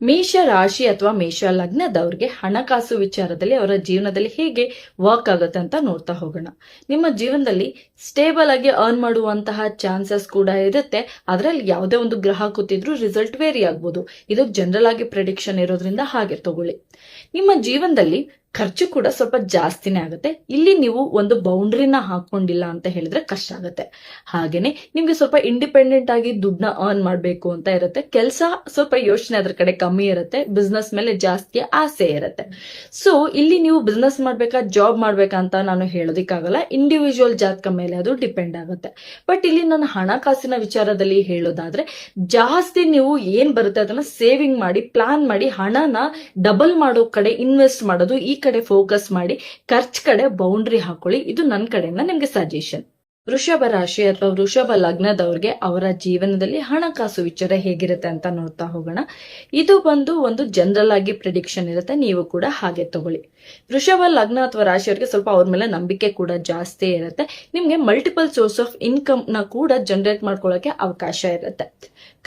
ಮೇಷ ರಾಶಿ ಅಥವಾ ಮೇಷ ಲಗ್ನದವ್ರಿಗೆ ಹಣಕಾಸು ವಿಚಾರದಲ್ಲಿ ಅವರ ಜೀವನದಲ್ಲಿ ಹೇಗೆ ವರ್ಕ್ ಆಗುತ್ತೆ ಅಂತ ನೋಡ್ತಾ ಹೋಗೋಣ. ನಿಮ್ಮ ಜೀವನದಲ್ಲಿ ಸ್ಟೇಬಲ್ ಆಗಿ ಅರ್ನ್ ಮಾಡುವಂತಹ ಚಾನ್ಸಸ್ ಕೂಡ ಇರುತ್ತೆ. ಅದರಲ್ಲಿ ಯಾವುದೇ ಒಂದು ಗ್ರಹ ಕೂತಿದ್ರು ರಿಸಲ್ಟ್ ವೇರಿ ಆಗ್ಬೋದು. ಇದು ಜನರಲ್ ಆಗಿ ಪ್ರೆಡಿಕ್ಷನ್ ಇರೋದ್ರಿಂದ ಹಾಗೆ ತಗೊಳ್ಳಿ. ನಿಮ್ಮ ಜೀವನದಲ್ಲಿ ಖರ್ಚು ಕೂಡ ಸ್ವಲ್ಪ ಜಾಸ್ತಿನೇ ಆಗುತ್ತೆ. ಇಲ್ಲಿ ನೀವು ಒಂದು ಬೌಂಡ್ರಿನ ಹಾಕೊಂಡಿಲ್ಲ ಅಂತ ಹೇಳಿದ್ರೆ ಕಷ್ಟ ಆಗುತ್ತೆ. ಹಾಗೇನೆ ನಿಮ್ಗೆ ಸ್ವಲ್ಪ ಇಂಡಿಪೆಂಡೆಂಟ್ ಆಗಿ ದುಡ್ಡನ್ನ ಅರ್ನ್ ಮಾಡ್ಬೇಕು ಅಂತ ಇರುತ್ತೆ. ಕೆಲಸ ಸ್ವಲ್ಪ ಯೋಚನೆ ಅದ್ರ ಕಡೆ ಕಮ್ಮಿ ಇರುತ್ತೆ. ಬಿಸ್ನೆಸ್ ಮೇಲೆ ಜಾಸ್ತಿ ಆಸೆ ಇರುತ್ತೆ. ಸೊ ಇಲ್ಲಿ ನೀವು ಬಿಸ್ನೆಸ್ ಮಾಡ್ಬೇಕಾ ಜಾಬ್ ಮಾಡ್ಬೇಕಾ ಅಂತ ನಾನು ಹೇಳೋದಿಕ್ಕಾಗಲ್ಲ. ಇಂಡಿವಿಜುವಲ್ ಜಾತಕ ಮೇಲೆ ಅದು ಡಿಪೆಂಡ್ ಆಗುತ್ತೆ. ಬಟ್ ಇಲ್ಲಿ ನಾನು ಹಣಕಾಸಿನ ವಿಚಾರದಲ್ಲಿ ಹೇಳೋದಾದ್ರೆ ಜಾಸ್ತಿ ನೀವು ಏನ್ ಬರುತ್ತೆ ಅದನ್ನ ಸೇವಿಂಗ್ ಮಾಡಿ ಪ್ಲಾನ್ ಮಾಡಿ ಹಣನ ಡಬಲ್ ಮಾಡೋ ಕಡೆ ಇನ್ವೆಸ್ಟ್ ಮಾಡೋದು, ಈ ಕಡೆ ಫೋಕಸ್ ಮಾಡಿ ಖರ್ಚು ಕಡೆ ಬೌಂಡ್ರಿ ಹಾಕೊಳ್ಳಿ. ಇದು ನನ್ನ ಕಡೆಯಿಂದ ನಿಮ್ಗೆ ಸಜೆಷನ್. ವೃಷಭ ರಾಶಿ ಅಥವಾ ವೃಷಭ ಲಗ್ನದವ್ರಿಗೆ ಅವರ ಜೀವನದಲ್ಲಿ ಹಣಕಾಸು ವಿಚಾರ ಹೇಗಿರುತ್ತೆ ಅಂತ ನೋಡ್ತಾ ಹೋಗೋಣ. ಇದು ಒಂದು ಜನರಲ್ ಆಗಿ ಪ್ರಿಡಿಕ್ಷನ್ ಇರುತ್ತೆ. ನೀವು ಕೂಡ ಹಾಗೆ ತಗೊಳ್ಳಿ. ವೃಷಭ ಲಗ್ನ ಅಥವಾ ರಾಶಿಯವರಿಗೆ ಸ್ವಲ್ಪ ಅವ್ರ ಮೇಲೆ ನಂಬಿಕೆ ಕೂಡ ಜಾಸ್ತಿ ಇರುತ್ತೆ. ನಿಮ್ಗೆ ಮಲ್ಟಿಪಲ್ ಸೋರ್ಸ್ ಆಫ್ ಇನ್ಕಮ್ ನ ಕೂಡ ಜನರೇಟ್ ಮಾಡ್ಕೊಳ್ಳೋಕೆ ಅವಕಾಶ ಇರುತ್ತೆ.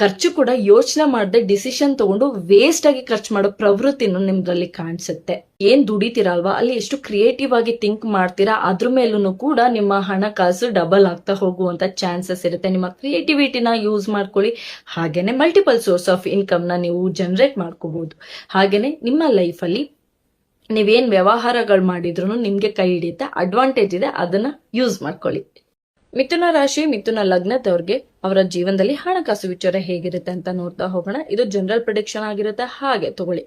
ಖರ್ಚು ಕೂಡ ಯೋಚನೆ ಮಾಡದೆ ಡಿಸಿಷನ್ ತಗೊಂಡು ವೇಸ್ಟ್ ಆಗಿ ಖರ್ಚು ಮಾಡೋ ಪ್ರವೃತ್ತಿನೂ ನಿಮ್ದ್ರಲ್ಲಿ ಕಾಣಿಸುತ್ತೆ. ಏನ್ ದುಡಿತೀರಲ್ವಾ ಅಲ್ಲಿ ಎಷ್ಟು ಕ್ರಿಯೇಟಿವ್ ಆಗಿ ಥಿಂಕ್ ಮಾಡ್ತೀರಾ ಅದ್ರ ಮೇಲೂ ಕೂಡ ನಿಮ್ಮ ಹಣಕಾಸು ಡಬಲ್ ಆಗ್ತಾ ಹೋಗುವಂತ ಚಾನ್ಸಸ್ ಇರುತ್ತೆ. ನಿಮ್ಮ ಕ್ರಿಯೇಟಿವಿಟಿನ ಯೂಸ್ ಮಾಡ್ಕೊಳ್ಳಿ. ಹಾಗೇನೆ ಮಲ್ಟಿಪಲ್ ಸೋರ್ಸ್ ಆಫ್ ಇನ್ಕಮ್ ನ ನೀವು ಜನರೇಟ್ ಮಾಡ್ಕೋಬಹುದು. ಹಾಗೇನೆ ನಿಮ್ಮ ಲೈಫ್ ಅಲ್ಲಿ ನೀವೇನ್ ವ್ಯವಹಾರಗಳು ಮಾಡಿದ್ರು ನಿಮ್ಗೆ ಕೈ ಹಿಡಿಯುತ್ತೆ. ಅಡ್ವಾಂಟೇಜ್ ಇದೆ, ಅದನ್ನ ಯೂಸ್ ಮಾಡ್ಕೊಳ್ಳಿ. ಮಿಥುನ ರಾಶಿ ಮಿಥುನ ಲಗ್ನದವ್ರಿಗೆ ಅವರ ಜೀವನದಲ್ಲಿ ಹಣಕಾಸು ವಿಚಾರ ಹೇಗಿರುತ್ತೆ ಅಂತ ನೋಡ್ತಾ ಹೋಗೋಣ. ಇದು ಜನರಲ್ ಪ್ರಿಡಿಕ್ಷನ್ ಆಗಿರುತ್ತೆ. ಹಾಗೆ ತಗೊಳ್ಳಿ.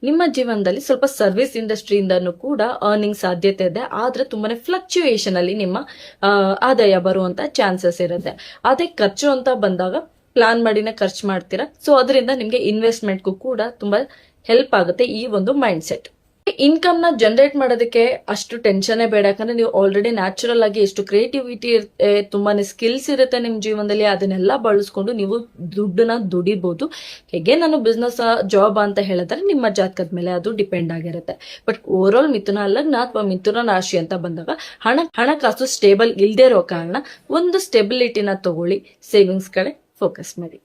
ನಿಮ್ಮ ಜೀವನದಲ್ಲಿ ಸ್ವಲ್ಪ ಸರ್ವಿಸ್ ಇಂಡಸ್ಟ್ರಿಯಿಂದನೂ ಕೂಡ ಅರ್ನಿಂಗ್ ಸಾಧ್ಯತೆ ಇದೆ. ಆದ್ರೆ ತುಂಬಾನೇ ಫ್ಲಕ್ಚುಯೇಷನ್ ಅಲ್ಲಿ ನಿಮ್ಮ ಆದಾಯ ಬರುವಂತ ಚಾನ್ಸಸ್ ಇರುತ್ತೆ. ಅದೇ ಖರ್ಚು ಅಂತ ಬಂದಾಗ ಪ್ಲಾನ್ ಮಾಡಿನೇ ಖರ್ಚು ಮಾಡ್ತೀರಾ. ಸೊ ಅದರಿಂದ ನಿಮ್ಗೆ ಇನ್ವೆಸ್ಟ್ಮೆಂಟ್ಗೂ ಕೂಡ ತುಂಬಾ ಹೆಲ್ಪ್ ಆಗುತ್ತೆ ಈ ಒಂದು ಮೈಂಡ್ ಸೆಟ್. ಇನ್ಕಮ್ ನ ಜನರೇಟ್ ಮಾಡೋದಕ್ಕೆ ಅಷ್ಟು ಟೆನ್ಷನ್ ಬೇಡ. ಯಾಕಂದ್ರೆ ನೀವು ಆಲ್ರೆಡಿ ನ್ಯಾಚುರಲ್ ಆಗಿ ಎಷ್ಟು ಕ್ರಿಯೇಟಿವಿಟಿ ಇರುತ್ತೆ, ತುಂಬಾನೇ ಸ್ಕಿಲ್ಸ್ ಇರುತ್ತೆ ನಿಮ್ ಜೀವನದಲ್ಲಿ. ಅದನ್ನೆಲ್ಲ ಬಳಸ್ಕೊಂಡು ನೀವು ದುಡ್ಡನ್ನ ದುಡಿಬಹುದು. ಹೇಗೆ ನಾನು ಬಿಸ್ನೆಸ್ ಜಾಬ್ ಅಂತ ಹೇಳಿದ್ರೆ ನಿಮ್ಮ ಜಾತಕದ ಮೇಲೆ ಅದು ಡಿಪೆಂಡ್ ಆಗಿರುತ್ತೆ. ಬಟ್ ಓವರ್ ಆಲ್ ಮಿಥುನ ಲಗ್ನ ಅಥವಾ ಮಿಥುನ ರಾಶಿ ಅಂತ ಬಂದಾಗ ಹಣಕಾಸು ಸ್ಟೇಬಲ್ ಇಲ್ದೇ ಇರೋ ಕಾರಣ ಒಂದು ಸ್ಟೆಬಿಲಿಟಿನ ತಗೊಳ್ಳಿ. ಸೇವಿಂಗ್ಸ್ ಕಡೆ ಫೋಕಸ್ ಮಾಡಿ.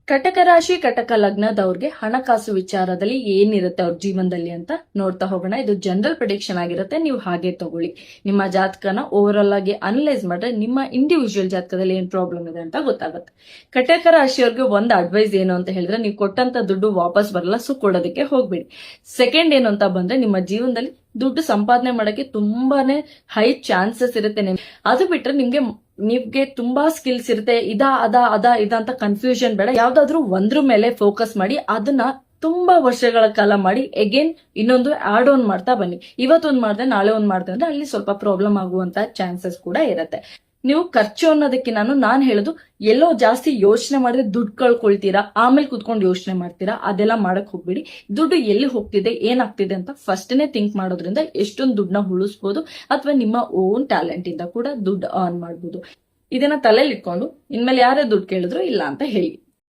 ಕಟಕ ರಾಶಿ ಕಟಕ ಲಗ್ನದವ್ರಿಗೆ ಹಣಕಾಸು ವಿಚಾರದಲ್ಲಿ ಏನಿರುತ್ತೆ ಅವ್ರ ಜೀವನದಲ್ಲಿ ಅಂತ ನೋಡ್ತಾ ಹೋಗೋಣ. ಇದು ಜನರಲ್ ಪ್ರಿಡಿಕ್ಷನ್ ಆಗಿರುತ್ತೆ. ನೀವು ಹಾಗೆ ತಗೊಳ್ಳಿ. ನಿಮ್ಮ ಜಾತಕನ ಓವರ್ ಆಲ್ ಆಗಿ ಅನಲೈಸ್ ಮಾಡಿದ್ರೆ ನಿಮ್ಮ ಇಂಡಿವಿಜುವಲ್ ಜಾತಕದಲ್ಲಿ ಏನ್ ಪ್ರಾಬ್ಲಮ್ ಇದೆ ಅಂತ ಗೊತ್ತಾಗುತ್ತೆ. ಕಟಕ ರಾಶಿಯವ್ರಿಗೆ ಒಂದು ಅಡ್ವೈಸ್ ಏನು ಅಂತ ಹೇಳಿದ್ರೆ, ನೀವು ಕೊಟ್ಟಂತ ದುಡ್ಡು ವಾಪಸ್ ಬರಲ್ಲ. ಸೊ ಕೊಡೋದಕ್ಕೆ ಹೋಗ್ಬೇಡಿ. ಸೆಕೆಂಡ್ ಏನು ಅಂತ ಬಂದ್ರೆ, ನಿಮ್ಮ ಜೀವನದಲ್ಲಿ ದುಡ್ಡು ಸಂಪಾದನೆ ಮಾಡಕ್ಕೆ ತುಂಬಾನೇ ಹೈ ಚಾನ್ಸಸ್ ಇರುತ್ತೆ. ಅದು ಬಿಟ್ರೆ ನಿಮ್ಗೆ ತುಂಬಾ ಸ್ಕಿಲ್ಸ್ ಇರುತ್ತೆ. ಇದ ಅಂತ ಕನ್ಫ್ಯೂಷನ್ ಬೇಡ. ಯಾವ್ದಾದ್ರು ಒಂದ್ರ ಮೇಲೆ ಫೋಕಸ್ ಮಾಡಿ ಅದನ್ನ ತುಂಬಾ ವರ್ಷಗಳ ಕಾಲ ಮಾಡಿ ಅಗೇನ್ ಇನ್ನೊಂದು ಆಡ್ ಆನ್ ಮಾಡ್ತಾ ಬನ್ನಿ. ಇವತ್ತೊಂದು ಮಾಡಿದೆ ನಾಳೆ ಒಂದ್ ಮಾಡಿದೆ ಅಂದ್ರೆ ಅಲ್ಲಿ ಸ್ವಲ್ಪ ಪ್ರಾಬ್ಲಮ್ ಆಗುವಂತ ಚಾನ್ಸಸ್ ಕೂಡ ಇರುತ್ತೆ. ನೀವು ಖರ್ಚು ಅನ್ನೋದಕ್ಕೆ ನಾನು ಹೇಳೋದು, ಎಲ್ಲೋ ಜಾಸ್ತಿ ಯೋಚನೆ ಮಾಡಿದ್ರೆ ದುಡ್ಡು ಕಳ್ಕೊಳ್ತೀರಾ, ಆಮೇಲೆ ಕುತ್ಕೊಂಡು ಯೋಚನೆ ಮಾಡ್ತೀರಾ. ಅದೆಲ್ಲ ಮಾಡಕ್ ಹೋಗ್ಬಿಡಿ. ದುಡ್ಡು ಎಲ್ಲಿ ಹೋಗ್ತಿದೆ ಏನಾಗ್ತಿದೆ ಅಂತ ಫಸ್ಟ್ನೇ ಥಿಂಕ್ ಮಾಡೋದ್ರಿಂದ ಎಷ್ಟೊಂದು ದುಡ್ಡನ್ನ ಉಳಿಸ್ಬೋದು. ಅಥವಾ ನಿಮ್ಮ ಓನ್ ಟ್ಯಾಲೆಂಟ್ ಇಂದ ಕೂಡ ದುಡ್ಡು ಅರ್ನ್ ಮಾಡ್ಬೋದು. ಇದನ್ನ ತಲೆಯಲ್ಲಿ ಇಟ್ಕೊಂಡು ಇನ್ಮೇಲೆ ಯಾರೇ ದುಡ್ಡು ಕೇಳಿದ್ರು ಇಲ್ಲ ಅಂತ ಹೇಳಿ.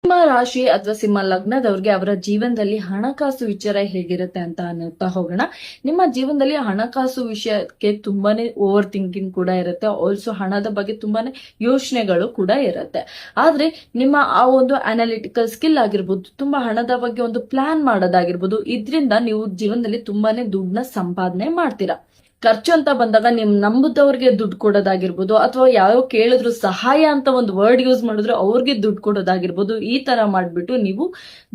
ಸಿಂಹ ರಾಶಿ ಅಥವಾ ಸಿಂಹ ಲಗ್ನದವ್ರಿಗೆ ಅವರ ಜೀವನದಲ್ಲಿ ಹಣಕಾಸು ವಿಚಾರ ಹೇಗಿರುತ್ತೆ ಅಂತ ನೋಡ್ತಾ ಹೋಗೋಣ. ನಿಮ್ಮ ಜೀವನದಲ್ಲಿ ಹಣಕಾಸು ವಿಷಯಕ್ಕೆ ತುಂಬಾನೇ ಓವರ್ ಥಿಂಕಿಂಗ್ ಕೂಡ ಇರುತ್ತೆ. ಆಲ್ಸೋ ಹಣದ ಬಗ್ಗೆ ತುಂಬಾನೇ ಯೋಚನೆಗಳು ಕೂಡ ಇರುತ್ತೆ. ಆದ್ರೆ ನಿಮ್ಮ ಆ ಒಂದು ಅನಾಲಿಟಿಕಲ್ ಸ್ಕಿಲ್ ಆಗಿರ್ಬೋದು, ತುಂಬಾ ಹಣದ ಬಗ್ಗೆ ಒಂದು ಪ್ಲಾನ್ ಮಾಡೋದಾಗಿರ್ಬೋದು, ಇದರಿಂದ ನೀವು ಜೀವನದಲ್ಲಿ ತುಂಬಾನೇ ದುಡ್ಡನ್ನ ಸಂಪಾದನೆ ಮಾಡ್ತೀರಾ. ಖರ್ಚು ಅಂತ ಬಂದಾಗ ನಿಮ್ ನಂಬುದವ್ರಿಗೆ ದುಡ್ಡು ಕೊಡೋದಾಗಿರ್ಬೋದು, ಅಥವಾ ಯಾವ ಕೇಳಿದ್ರು ಸಹಾಯ ಅಂತ ಒಂದು ವರ್ಡ್ ಯೂಸ್ ಮಾಡಿದ್ರು ಅವ್ರಿಗೆ ದುಡ್ಡು ಕೊಡೋದಾಗಿರ್ಬೋದು, ಈ ತರ ಮಾಡ್ಬಿಟ್ಟು ನೀವು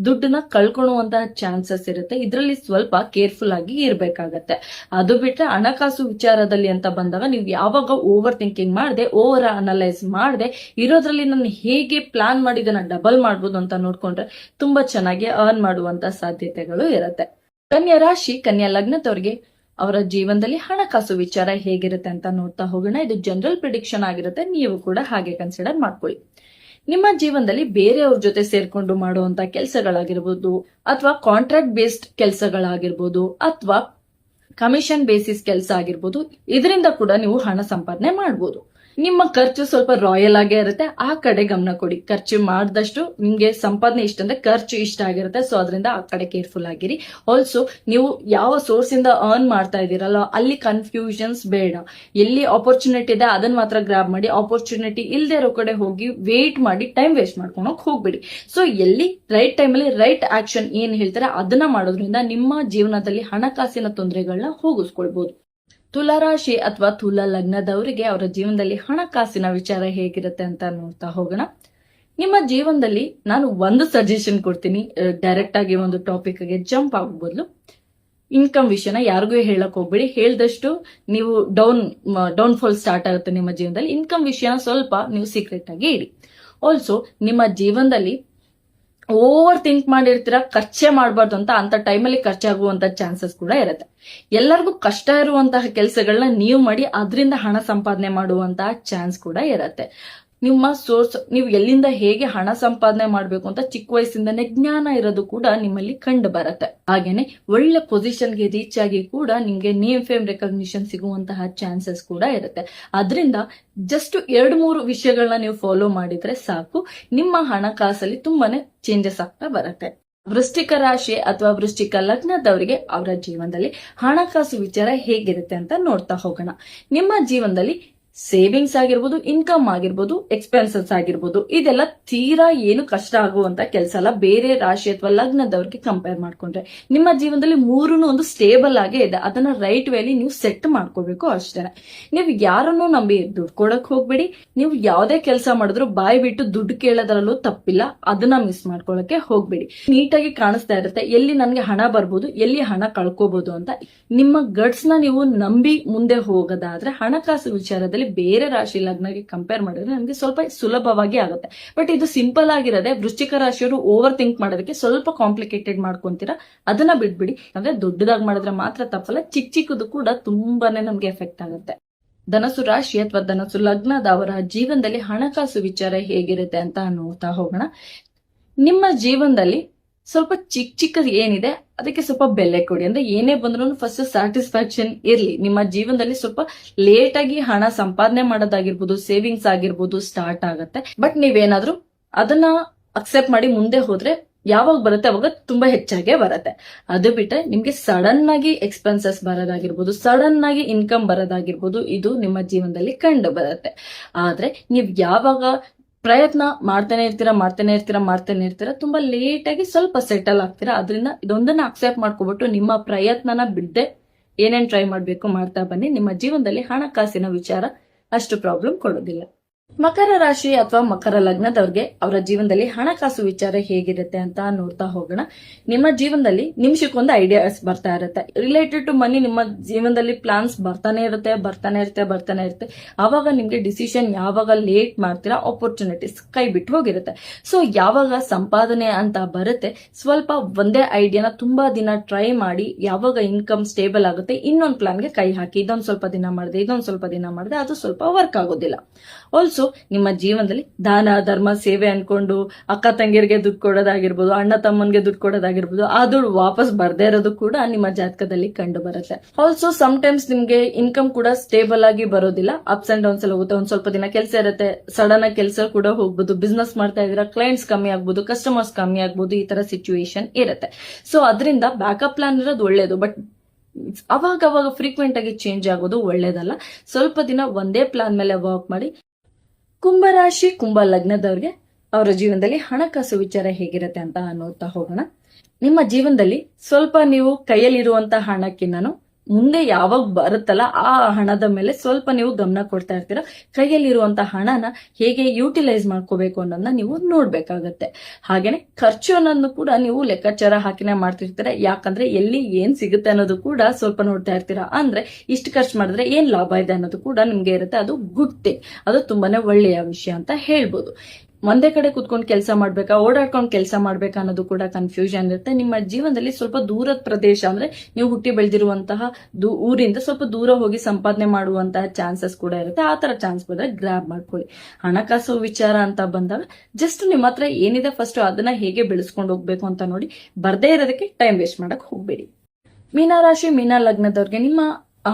ದುಡ್ಡನ್ನ ಕಳ್ಕೊಳ್ಳುವಂತಹ ಚಾನ್ಸಸ್ ಇರುತ್ತೆ. ಇದರಲ್ಲಿ ಸ್ವಲ್ಪ ಕೇರ್ಫುಲ್ ಆಗಿ ಇರ್ಬೇಕಾಗತ್ತೆ. ಅದು ಬಿಟ್ರೆ ಹಣಕಾಸು ವಿಚಾರದಲ್ಲಿ ಅಂತ ಬಂದಾಗ ನೀವು ಯಾವಾಗ ಓವರ್ ಥಿಂಕಿಂಗ್ ಮಾಡದೆ, ಓವರ್ ಅನಲೈಸ್ ಮಾಡದೆ ಇರೋದ್ರಲ್ಲಿ ನಾನು ಹೇಗೆ ಪ್ಲಾನ್ ಮಾಡಿ ಇದನ್ನ ಡಬಲ್ ಮಾಡ್ಬೋದು ಅಂತ ನೋಡ್ಕೊಂಡ್ರೆ ತುಂಬಾ ಚೆನ್ನಾಗಿ ಅರ್ನ್ ಮಾಡುವಂತ ಸಾಧ್ಯತೆಗಳು ಇರುತ್ತೆ. ಕನ್ಯಾ ರಾಶಿ ಕನ್ಯಾ ಲಗ್ನದವ್ರಿಗೆ ಅವರ ಜೀವನದಲ್ಲಿ ಹಣಕಾಸು ವಿಚಾರ ಹೇಗಿರುತ್ತೆ ಅಂತ ನೋಡ್ತಾ ಹೋಗೋಣ. ಇದು ಜನರಲ್ ಪ್ರಿಡಿಕ್ಷನ್ ಆಗಿರುತ್ತೆ. ನೀವು ಕೂಡ ಹಾಗೆ ಕನ್ಸಿಡರ್ ಮಾಡ್ಕೊಳ್ಳಿ. ನಿಮ್ಮ ಜೀವನದಲ್ಲಿ ಬೇರೆಯವ್ರ ಜೊತೆ ಸೇರ್ಕೊಂಡು ಮಾಡುವಂತ ಕೆಲಸಗಳಾಗಿರ್ಬೋದು, ಅಥವಾ ಕಾಂಟ್ರಾಕ್ಟ್ ಬೇಸ್ಡ್ ಕೆಲಸಗಳಾಗಿರ್ಬೋದು, ಅಥವಾ ಕಮಿಷನ್ ಬೇಸಿಸ್ ಕೆಲಸ ಆಗಿರ್ಬೋದು, ಇದರಿಂದ ಕೂಡ ನೀವು ಹಣ ಸಂಪಾದನೆ ಮಾಡಬಹುದು. ನಿಮ್ಮ ಖರ್ಚು ಸ್ವಲ್ಪ ರಾಯಲ್ ಆಗೇ ಇರುತ್ತೆ, ಆ ಕಡೆ ಗಮನ ಕೊಡಿ. ಖರ್ಚು ಮಾಡಿದಷ್ಟು ನಿಮ್ಗೆ ಸಂಪಾದನೆ ಇಷ್ಟ ಅಂದ್ರೆ ಖರ್ಚು ಇಷ್ಟ ಆಗಿರುತ್ತೆ. ಸೊ ಅದರಿಂದ ಆ ಕಡೆ ಕೇರ್ಫುಲ್ ಆಗಿರಿ. ಆಲ್ಸೋ ನೀವು ಯಾವ ಸೋರ್ಸ್ ಇಂದ ಅರ್ನ್ ಮಾಡ್ತಾ ಇದೀರಲ್ಲ ಅಲ್ಲಿ ಕನ್ಫ್ಯೂಷನ್ಸ್ ಬೇಡ. ಎಲ್ಲಿ ಆಪರ್ಚುನಿಟಿ ಇದೆ ಅದನ್ನ ಮಾತ್ರ ಗ್ರಾಬ್ ಮಾಡಿ. ಆಪರ್ಚುನಿಟಿ ಇಲ್ದೇ ಇರೋ ಕಡೆ ಹೋಗಿ ವೇಟ್ ಮಾಡಿ ಟೈಮ್ ವೇಸ್ಟ್ ಮಾಡ್ಕೊಳಕ್ ಹೋಗ್ಬೇಡಿ. ಸೊ ಎಲ್ಲಿ ರೈಟ್ ಟೈಮಲ್ಲಿ ರೈಟ್ ಆಕ್ಷನ್ ಏನ್ ಹೇಳ್ತಾರೆ ಅದನ್ನ ಮಾಡೋದ್ರಿಂದ ನಿಮ್ಮ ಜೀವನದಲ್ಲಿ ಹಣಕಾಸಿನ ತೊಂದರೆಗಳನ್ನ ಹೋಗಿಸ್ಕೊಳ್ಬಹುದು. ತುಲಾರಾಶಿ ಅಥವಾ ತುಲಾ ಲಗ್ನದವರಿಗೆ ಅವರ ಜೀವನದಲ್ಲಿ ಹಣಕಾಸಿನ ವಿಚಾರ ಹೇಗಿರುತ್ತೆ ಅಂತ ನೋಡ್ತಾ ಹೋಗೋಣ. ನಿಮ್ಮ ಜೀವನದಲ್ಲಿ ನಾನು ಒಂದು ಸಜೆಷನ್ ಕೊಡ್ತೀನಿ, ಡೈರೆಕ್ಟ್ ಆಗಿ ಒಂದು ಟಾಪಿಕ್ ಗೆ ಜಂಪ್ ಆಗೋ ಬದಲು ಇನ್ಕಮ್ ವಿಷಯನ ಯಾರಿಗೂ ಹೇಳಕ್ ಹೋಗ್ಬೇಡಿ. ಹೇಳ್ದಷ್ಟು ನೀವು ಡೌನ್ಫಾಲ್ ಸ್ಟಾರ್ಟ್ ಆಗುತ್ತೆ ನಿಮ್ಮ ಜೀವನದಲ್ಲಿ. ಇನ್ಕಮ್ ವಿಷಯನ ಸ್ವಲ್ಪ ನೀವು ಸೀಕ್ರೆಟ್ ಆಗಿ ಇಡಿ. ಆಲ್ಸೋ ನಿಮ್ಮ ಜೀವನದಲ್ಲಿ ಓವರ್ ಥಿಂಕ್ ಮಾಡಿರ್ತೀರಾ, ಖರ್ಚೆ ಮಾಡಬಾರ್ದು ಅಂತ ಟೈಮಲ್ಲಿ ಖರ್ಚಾಗುವಂತ ಚಾನ್ಸಸ್ ಕೂಡ ಇರುತ್ತೆ. ಎಲ್ಲರಿಗೂ ಕಷ್ಟ ಇರುವಂತಹ ಕೆಲಸಗಳನ್ನ ನೀವು ಮಾಡಿ ಅದರಿಂದ ಹಣ ಸಂಪಾದನೆ ಮಾಡುವಂತಹ ಚಾನ್ಸ್ ಕೂಡ ಇರುತ್ತೆ. ನಿಮ್ಮ ಸೋರ್ಸ್ ನೀವು ಎಲ್ಲಿಂದ ಹೇಗೆ ಹಣ ಸಂಪಾದನೆ ಮಾಡಬೇಕು ಅಂತ ಚಿಕ್ಕ ವಯಸ್ಸಿಂದನೇ ಜ್ಞಾನ ಇರೋದು ಕೂಡ ನಿಮ್ಮಲ್ಲಿ ಕಂಡು ಬರುತ್ತೆ. ಹಾಗೇನೆ ಒಳ್ಳೆ ಪೊಸಿಷನ್ಗೆ ರೀಚ್ ಆಗಿ ಕೂಡ ನಿಮ್ಗೆ ನೇಮ್ ಫೇಮ್ ರೆಕಗ್ನಿಷನ್ ಸಿಗುವಂತಹ ಚಾನ್ಸಸ್ ಕೂಡ ಇರುತ್ತೆ. ಅದರಿಂದ ಜಸ್ಟ್ 2-3 ವಿಷಯಗಳನ್ನ ನೀವು ಫಾಲೋ ಮಾಡಿದ್ರೆ ಸಾಕು, ನಿಮ್ಮ ಹಣಕಾಸಲ್ಲಿ ತುಂಬಾನೇ ಚೇಂಜಸ್ ಆಗ್ತಾ ಬರುತ್ತೆ. ವೃಶ್ಚಿಕ ರಾಶಿ ಅಥವಾ ವೃಶ್ಚಿಕ ಲಗ್ನದವರಿಗೆ ಅವರ ಜೀವನದಲ್ಲಿ ಹಣಕಾಸು ವಿಚಾರ ಹೇಗಿರುತ್ತೆ ಅಂತ ನೋಡ್ತಾ ಹೋಗೋಣ. ನಿಮ್ಮ ಜೀವನದಲ್ಲಿ ಸೇವಿಂಗ್ಸ್ ಆಗಿರ್ಬೋದು, ಇನ್ಕಮ್ ಆಗಿರ್ಬೋದು, ಎಕ್ಸ್ಪೆನ್ಸಸ್ ಆಗಿರ್ಬೋದು, ಇದೆಲ್ಲ ತೀರಾ ಏನು ಕಷ್ಟ ಆಗುವಂತ ಕೆಲಸ ಅಲ್ಲ ಬೇರೆ ರಾಶಿ ಅಥವಾ ಲಗ್ನದವ್ರಿಗೆ ಕಂಪೇರ್ ಮಾಡ್ಕೊಂಡ್ರೆ. ನಿಮ್ಮ ಜೀವನದಲ್ಲಿ ಮೂರನ್ನು ಒಂದು ಸ್ಟೇಬಲ್ ಆಗೇ ಇದೆ, ಅದನ್ನ ರೈಟ್ ವೇಲಿ ನೀವು ಸೆಟ್ ಮಾಡ್ಕೋಬೇಕು ಅಷ್ಟೇ. ನೀವು ಯಾರನ್ನೂ ನಂಬಿ ದುಡ್ಡು ಕೊಡಕ್ ಹೋಗ್ಬೇಡಿ. ನೀವು ಯಾವುದೇ ಕೆಲಸ ಮಾಡಿದ್ರು ಬಾಯಿ ಬಿಟ್ಟು ದುಡ್ಡು ಕೇಳೋದ್ರಲ್ಲೂ ತಪ್ಪಿಲ್ಲ, ಅದನ್ನ ಮಿಸ್ ಮಾಡ್ಕೊಳಕ್ಕೆ ಹೋಗ್ಬೇಡಿ. ನೀಟಾಗಿ ಕಾಣಿಸ್ತಾ ಇರುತ್ತೆ ಎಲ್ಲಿ ನನ್ಗೆ ಹಣ ಬರ್ಬೋದು, ಎಲ್ಲಿ ಹಣ ಕಳ್ಕೋಬಹುದು ಅಂತ. ನಿಮ್ಮ ಗಟ್ಸ್ ನ ನೀವು ನಂಬಿ ಮುಂದೆ ಹೋಗೋದಾದ್ರೆ ಹಣಕಾಸು ವಿಚಾರದಲ್ಲಿ ಬೇರೆ ರಾಶಿ ಲಗ್ನಗೆ ಕಂಪೇರ್ ಮಾಡಿದ್ರೆ ನಮ್ಗೆ ಸ್ವಲ್ಪ ಸುಲಭವಾಗಿ ಆಗುತ್ತೆ. ಬಟ್ ಇದು ಸಿಂಪಲ್ ಆಗಿರೋದೆ ವೃಶ್ಚಿಕ ರಾಶಿಯವರು ಓವರ್ ಥಿಂಕ್ ಮಾಡೋದಕ್ಕೆ ಸ್ವಲ್ಪ ಕಾಂಪ್ಲಿಕೇಟೆಡ್ ಮಾಡ್ಕೊಂತೀರಾ, ಅದನ್ನ ಬಿಟ್ಬಿಡಿ. ಅಂದ್ರೆ ದೊಡ್ಡದಾಗಿ ಮಾಡಿದ್ರೆ ಮಾತ್ರ ತಪ್ಪಲ್ಲ, ಚಿಕ್ಕ ಚಿಕ್ಕದು ಕೂಡ ತುಂಬಾನೇ ನಮ್ಗೆ ಎಫೆಕ್ಟ್ ಆಗುತ್ತೆ. ಧನಸು ರಾಶಿ ಅಥವಾ ಧನಸು ಲಗ್ನದವರ ಜೀವನದಲ್ಲಿ ಹಣಕಾಸು ವಿಚಾರ ಹೇಗಿರುತ್ತೆ ಅಂತ ನೋಡ್ತಾ ಹೋಗೋಣ. ನಿಮ್ಮ ಜೀವನದಲ್ಲಿ ಸ್ವಲ್ಪ ಚಿಕ್ಕ ಏನಿದೆ ಅದಕ್ಕೆ ಸ್ವಲ್ಪ ಬೆಲೆ ಕೊಡಿ. ಅಂದ್ರೆ ಏನೇ ಬಂದ್ರು ಫಸ್ಟ್ ಸ್ಯಾಟಿಸ್ಫ್ಯಾಕ್ಷನ್ ಇರ್ಲಿ. ನಿಮ್ಮ ಜೀವನದಲ್ಲಿ ಸ್ವಲ್ಪ ಲೇಟ್ ಆಗಿ ಹಣ ಸಂಪಾದನೆ ಮಾಡೋದಾಗಿರ್ಬೋದು, ಸೇವಿಂಗ್ಸ್ ಆಗಿರ್ಬೋದು ಸ್ಟಾರ್ಟ್ ಆಗುತ್ತೆ. ಬಟ್ ನೀವೇನಾದ್ರೂ ಅದನ್ನ ಅಕ್ಸೆಪ್ಟ್ ಮಾಡಿ ಮುಂದೆ ಹೋದ್ರೆ ಯಾವಾಗ ಬರುತ್ತೆ ಅವಾಗ ತುಂಬಾ ಹೆಚ್ಚಾಗೆ ಬರುತ್ತೆ. ಅದು ಬಿಟ್ರೆ ನಿಮ್ಗೆ ಸಡನ್ ಆಗಿ ಎಕ್ಸ್ಪೆನ್ಸಸ್ ಬರೋದಾಗಿರ್ಬೋದು, ಸಡನ್ ಆಗಿ ಇನ್ಕಮ್ ಬರೋದಾಗಿರ್ಬೋದು, ಇದು ನಿಮ್ಮ ಜೀವನದಲ್ಲಿ ಕಂಡು ಬರುತ್ತೆ. ಆದ್ರೆ ನೀವ್ ಯಾವಾಗ ಪ್ರಯತ್ನ ಮಾಡ್ತಾನೆ ಇರ್ತೀರಾ ತುಂಬಾ ಲೇಟ್ ಆಗಿ ಸ್ವಲ್ಪ ಸೆಟಲ್ ಆಗ್ತೀರಾ. ಅದರಿಂದ ಇದೊಂದನ್ನ ಅಕ್ಸೆಪ್ಟ್ ಮಾಡ್ಕೊಬಿಟ್ಟು ನಿಮ್ಮ ಪ್ರಯತ್ನನ ಬಿಡದೆ ಏನೇನ್ ಟ್ರೈ ಮಾಡ್ಬೇಕು ಮಾಡ್ತಾ ಬನ್ನಿ. ನಿಮ್ಮ ಜೀವನದಲ್ಲಿ ಹಣಕಾಸಿನ ವಿಚಾರ ಅಷ್ಟು ಪ್ರಾಬ್ಲಮ್ ಕೊಡೋದಿಲ್ಲ. ಮಕರ ರಾಶಿ ಅಥವಾ ಮಕರ ಲಗ್ನದವ್ರಿಗೆ ಅವರ ಜೀವನದಲ್ಲಿ ಹಣಕಾಸು ವಿಚಾರ ಹೇಗಿರುತ್ತೆ ಅಂತ ನೋಡ್ತಾ ಹೋಗೋಣ. ನಿಮ್ಮ ಜೀವನದಲ್ಲಿ ನಿಮಿಷಕ್ಕೊಂದು ಐಡಿಯಾಸ್ ಬರ್ತಾ ಇರುತ್ತೆ ರಿಲೇಟೆಡ್ ಟು ಮನಿ. ನಿಮ್ಮ ಜೀವನದಲ್ಲಿ ಪ್ಲಾನ್ಸ್ ಬರ್ತಾನೆ ಇರುತ್ತೆ. ಆವಾಗ ನಿಮ್ಗೆ ಡಿಸಿಷನ್ ಯಾವಾಗ ಲೇಟ್ ಮಾಡ್ತೀರಾ ಆಪರ್ಚುನಿಟೀಸ್ ಕೈ ಬಿಟ್ಟು ಹೋಗಿರುತ್ತೆ. ಸೊ ಯಾವಾಗ ಸಂಪಾದನೆ ಅಂತ ಬರುತ್ತೆ ಸ್ವಲ್ಪ ಒಂದೇ ಐಡಿಯಾನ ತುಂಬಾ ದಿನ ಟ್ರೈ ಮಾಡಿ ಯಾವಾಗ ಇನ್ಕಮ್ ಸ್ಟೇಬಲ್ ಆಗುತ್ತೆ ಇನ್ನೊಂದು ಪ್ಲಾನ್ಗೆ ಕೈ ಹಾಕಿ ಇದೊಂದು ಸ್ವಲ್ಪ ದಿನ ಮಾಡಿದೆ ಅದು ಸ್ವಲ್ಪ ವರ್ಕ್ ಆಗೋದಿಲ್ಲ. ಆಲ್ಸೋ ನಿಮ್ಮ ಜೀವನದಲ್ಲಿ ದಾನ ಧರ್ಮ ಸೇವೆ ಅನ್ಕೊಂಡು ಅಕ್ಕ ತಂಗಿಯರಿಗೆ ದುಡ್ಡು ಕೊಡೋದಾಗಿರ್ಬೋದು, ಅಣ್ಣ ತಮ್ಮನ್ಗೆ ದುಡ್ಡು ಕೊಡೋದಾಗಿರ್ಬೋದು, ಆ ದುಡ್ಡು ವಾಪಸ್ ಬರ್ದೇ ಇರೋದು ಕೂಡ ನಿಮ್ಮ ಜಾತಕದಲ್ಲಿ ಕಂಡು ಬರುತ್ತೆ. ಆಲ್ಸೋ ಸಮ್ ಟೈಮ್ಸ್ ನಿಮ್ಗೆ ಇನ್ಕಮ್ ಕೂಡ ಸ್ಟೇಬಲ್ ಆಗಿ ಬರೋದಿಲ್ಲ, ಅಪ್ಸ್ ಅಂಡ್ ಡೌನ್ಸ್ ಎಲ್ಲ ಹೋಗುತ್ತೆ. ಒಂದ್ ಸ್ವಲ್ಪ ದಿನ ಕೆಲಸ ಇರುತ್ತೆ, ಸಡನ್ ಆಗಿ ಕೆಲಸ ಕೂಡ ಹೋಗ್ಬೋದು. ಬಿಸ್ನೆಸ್ ಮಾಡ್ತಾ ಇದೀರಾ, ಕ್ಲೈಂಟ್ಸ್ ಕಮ್ಮಿ ಆಗ್ಬೋದು, ಕಸ್ಟಮರ್ಸ್ ಕಮ್ಮಿ ಆಗ್ಬೋದು, ಈ ತರ ಸಿಚುವೇಶನ್ ಇರುತ್ತೆ. ಸೊ ಅದರಿಂದ ಬ್ಯಾಕಪ್ ಪ್ಲಾನ್ ಇರೋದು ಒಳ್ಳೇದು. ಬಟ್ ಅವಾಗ ಫ್ರೀಕ್ವೆಂಟ್ ಆಗಿ ಚೇಂಜ್ ಆಗೋದು ಒಳ್ಳೇದಲ್ಲ. ಸ್ವಲ್ಪ ದಿನ ಒಂದೇ ಪ್ಲಾನ್ ಮೇಲೆ ವರ್ಕ್ ಮಾಡಿ. ಕುಂಭರಾಶಿ ಕುಂಭ ಲಗ್ನದವ್ರಿಗೆ ಅವರ ಜೀವನದಲ್ಲಿ ಹಣಕಾಸು ವಿಚಾರ ಹೇಗಿರುತ್ತೆ ಅಂತ ನೋಡ್ತಾ ಹೋಗೋಣ. ನಿಮ್ಮ ಜೀವನದಲ್ಲಿ ಸ್ವಲ್ಪ ನೀವು ಕೈಯಲ್ಲಿರುವಂತಹ ಹಣಕ್ಕಿನ್ನೂ ಮುಂದೆ ಯಾವಾಗ ಬರುತ್ತಲ್ಲ ಆ ಹಣದ ಮೇಲೆ ಸ್ವಲ್ಪ ನೀವು ಗಮನ ಕೊಡ್ತಾ ಇರ್ತೀರಾ. ಕೈಯಲ್ಲಿರುವಂತಹ ಹಣನ ಹೇಗೆ ಯೂಟಿಲೈಸ್ ಮಾಡ್ಕೋಬೇಕು ಅನ್ನೋದನ್ನ ನೀವು ನೋಡ್ಬೇಕಾಗತ್ತೆ. ಹಾಗೇನೆ ಖರ್ಚು ಅನ್ನೋದನ್ನು ಕೂಡ ನೀವು ಲೆಕ್ಕಾಚಾರ ಹಾಕಿನೇ ಮಾಡ್ತಿರ್ತೀರಾ. ಯಾಕಂದ್ರೆ ಎಲ್ಲಿ ಏನ್ ಸಿಗುತ್ತೆ ಅನ್ನೋದು ಕೂಡ ಸ್ವಲ್ಪ ನೋಡ್ತಾ ಇರ್ತೀರಾ. ಅಂದ್ರೆ ಇಷ್ಟು ಖರ್ಚು ಮಾಡಿದ್ರೆ ಏನ್ ಲಾಭ ಇದೆ ಅನ್ನೋದು ಕೂಡ ನಿಮ್ಗೆ ಇರುತ್ತೆ. ಅದು ಗುಡ್ ಥಿಂಗ್, ಅದು ತುಂಬಾನೇ ಒಳ್ಳೆಯ ವಿಷಯ ಅಂತ ಹೇಳ್ಬೋದು. ಒಂದೇ ಕಡೆ ಕುತ್ಕೊಂಡು ಕೆಲಸ ಮಾಡ್ಬೇಕಾ, ಓಡಾಡ್ಕೊಂಡು ಕೆಲಸ ಮಾಡ್ಬೇಕಾ ಅನ್ನೋದು ಕೂಡ ಕನ್ಫ್ಯೂಷನ್ ಇರುತ್ತೆ. ನಿಮ್ಮ ಜೀವನದಲ್ಲಿ ಸ್ವಲ್ಪ ದೂರದ ಪ್ರದೇಶ ಅಂದ್ರೆ ನೀವು ಹುಟ್ಟಿ ಬೆಳೆದಿರುವಂತಹ ಊರಿಂದ ಸ್ವಲ್ಪ ದೂರ ಹೋಗಿ ಸಂಪಾದನೆ ಮಾಡುವಂತಹ ಚಾನ್ಸಸ್ ಕೂಡ ಇರುತ್ತೆ. ಆ ತರ ಚಾನ್ಸ್ ಬಂದ್ರೆ ಗ್ರಾಬ್ ಮಾಡ್ಕೊಳ್ಳಿ. ಹಣಕಾಸು ವಿಚಾರ ಅಂತ ಬಂದಾಗ ಜಸ್ಟ್ ನಿಮ್ಮ ಹತ್ರ ಏನಿದೆ ಫಸ್ಟ್ ಅದನ್ನ ಹೇಗೆ ಬೆಳೆಸ್ಕೊಂಡು ಹೋಗ್ಬೇಕು ಅಂತ ನೋಡಿ. ಬರ್ದೇ ಇರೋದಕ್ಕೆ ಟೈಮ್ ವೇಸ್ಟ್ ಮಾಡಕ್ ಹೋಗ್ಬೇಡಿ. ಮೀನರಾಶಿ ಮೀನ ಲಗ್ನದವ್ರಿಗೆ ನಿಮ್ಮ ಆ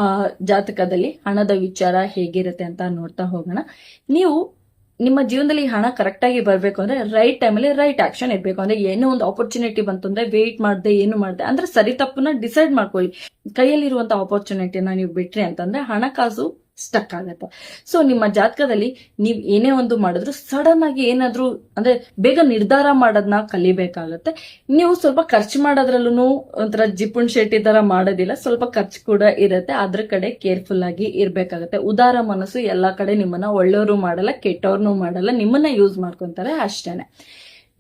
ಜಾತಕದಲ್ಲಿ ಹಣದ ವಿಚಾರ ಹೇಗಿರುತ್ತೆ ಅಂತ ನೋಡ್ತಾ ಹೋಗೋಣ. ನೀವು ನಿಮ್ಮ ಜೀವನದಲ್ಲಿ ಹಣ ಕರೆಕ್ಟ್ ಆಗಿ ಬರ್ಬೇಕು ಅಂದ್ರೆ ರೈಟ್ ಟೈಮಲ್ಲಿ ರೈಟ್ ಆಕ್ಷನ್ ಇರ್ಬೇಕು. ಅಂದ್ರೆ ಏನೋ ಒಂದು ಆಪರ್ಚುನಿಟಿ ಬಂತು ಅಂದ್ರೆ ವೇಟ್ ಮಾಡದೆ ಏನು ಮಾಡದೆ ಅಂದ್ರೆ ಸರಿ ತಪ್ಪನ್ನ ಡಿಸೈಡ್ ಮಾಡ್ಕೊಳ್ಳಿ. ಕೈಯಲ್ಲಿರುವಂತ ಆಪರ್ಚುನಿಟಿನ ನೀವು ಬಿಟ್ರಿ ಅಂತಂದ್ರೆ ಹಣಕಾಸು ಸ್ಟಕ್ ಆಗತ್ತೆ. ಸೊ ನಿಮ್ಮ ಜಾತಕದಲ್ಲಿ ನೀವ್ ಏನೇ ಒಂದು ಮಾಡಿದ್ರು ಸಡನ್ ಆಗಿ ಏನಾದ್ರೂ ಅಂದ್ರೆ ಬೇಗ ನಿರ್ಧಾರ ಮಾಡೋದನ್ನ ಕಲಿಬೇಕಾಗತ್ತೆ. ನೀವು ಸ್ವಲ್ಪ ಖರ್ಚು ಮಾಡೋದ್ರಲ್ಲೂ ಒಂಥರ ಜಿಪುಣ್ ಶೆಟ್ಟಿ ತರ ಮಾಡೋದಿಲ್ಲ, ಸ್ವಲ್ಪ ಖರ್ಚು ಕೂಡ ಇರುತ್ತೆ. ಅದ್ರ ಕಡೆ ಕೇರ್ಫುಲ್ ಆಗಿ ಇರ್ಬೇಕಾಗತ್ತೆ. ಉದಾರ ಮನಸ್ಸು ಎಲ್ಲಾ ಕಡೆ ನಿಮ್ಮನ್ನ ಒಳ್ಳೆಯವರು ಮಾಡಲ್ಲ, ಕೆಟ್ಟವ್ರನ್ನೂ ಮಾಡಲ್ಲ, ನಿಮ್ಮನ್ನ ಯೂಸ್ ಮಾಡ್ಕೊಂತಾರೆ ಅಷ್ಟೇನೆ.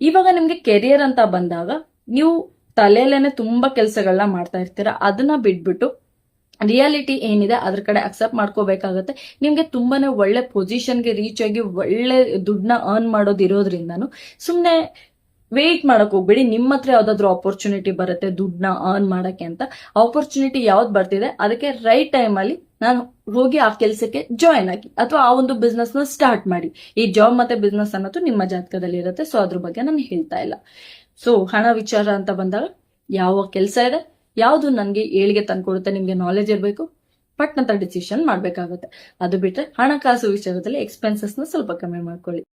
ಇವಾಗ ನಿಮ್ಗೆ ಕೆರಿಯರ್ ಅಂತ ಬಂದಾಗ ನೀವು ತಲೆಯಲ್ಲೇನೆ ತುಂಬಾ ಕೆಲಸಗಳನ್ನ ಮಾಡ್ತಾ ಇರ್ತೀರಾ. ಅದನ್ನ ಬಿಟ್ಬಿಟ್ಟು ರಿಯಾಲಿಟಿ ಏನಿದೆ ಅದ್ರ ಕಡೆ ಅಕ್ಸೆಪ್ಟ್ ಮಾಡ್ಕೋಬೇಕಾಗತ್ತೆ. ನಿಮ್ಗೆ ತುಂಬಾನೇ ಒಳ್ಳೆ ಪೊಸಿಷನ್ಗೆ ರೀಚ್ ಆಗಿ ಒಳ್ಳೆ ದುಡ್ಡನ್ನ ಅರ್ನ್ ಮಾಡೋದಿರೋದ್ರಿಂದನು ಸುಮ್ನೆ ವೇಟ್ ಮಾಡಕ್ ಹೋಗ್ಬೇಡಿ. ನಿಮ್ಮ ಹತ್ರ ಯಾವ್ದಾದ್ರು ಆಪರ್ಚುನಿಟಿ ಬರುತ್ತೆ ದುಡ್ಡನ್ನ ಅರ್ನ್ ಮಾಡಕ್ಕೆ ಅಂತ. ಆಪರ್ಚುನಿಟಿ ಯಾವ್ದು ಬರ್ತಿದೆ ಅದಕ್ಕೆ ರೈಟ್ ಟೈಮ್ ಅಲ್ಲಿ ನಾನು ಹೋಗಿ ಆ ಕೆಲಸಕ್ಕೆ ಜಾಯಿನ್ ಆಗಿ ಅಥವಾ ಆ ಒಂದು ಬಿಸ್ನೆಸ್ ನ ಸ್ಟಾರ್ಟ್ ಮಾಡಿ. ಈ ಜಾಬ್ ಮತ್ತೆ ಬಿಸ್ನೆಸ್ ಅನ್ನೋದು ನಿಮ್ಮ ಜಾತಕದಲ್ಲಿ ಇರುತ್ತೆ. ಸೊ ಅದ್ರ ಬಗ್ಗೆ ನಾನು ಹೇಳ್ತಾ ಇಲ್ಲ. ಸೊ ಹಣ ವಿಚಾರ ಅಂತ ಬಂದಾಗ ಯಾವ ಕೆಲಸ ಇದೆ, ಯಾವುದು ನನಗೆ ಏಳಿಗೆ ತಂದ್ಕೊಡುತ್ತೆ, ನಿಮ್ಗೆ ನಾಲೆಜ್ ಇರಬೇಕು, ಪಟ್ನಂತ ಡಿಸಿಷನ್ ಮಾಡ್ಬೇಕಾಗುತ್ತೆ. ಅದು ಬಿಟ್ರೆ ಹಣಕಾಸು ವಿಚಾರದಲ್ಲಿ ಎಕ್ಸ್ಪೆನ್ಸಸ್ ನ ಸ್ವಲ್ಪ ಕಮ್ಮಿ ಮಾಡ್ಕೊಳ್ಳಿ.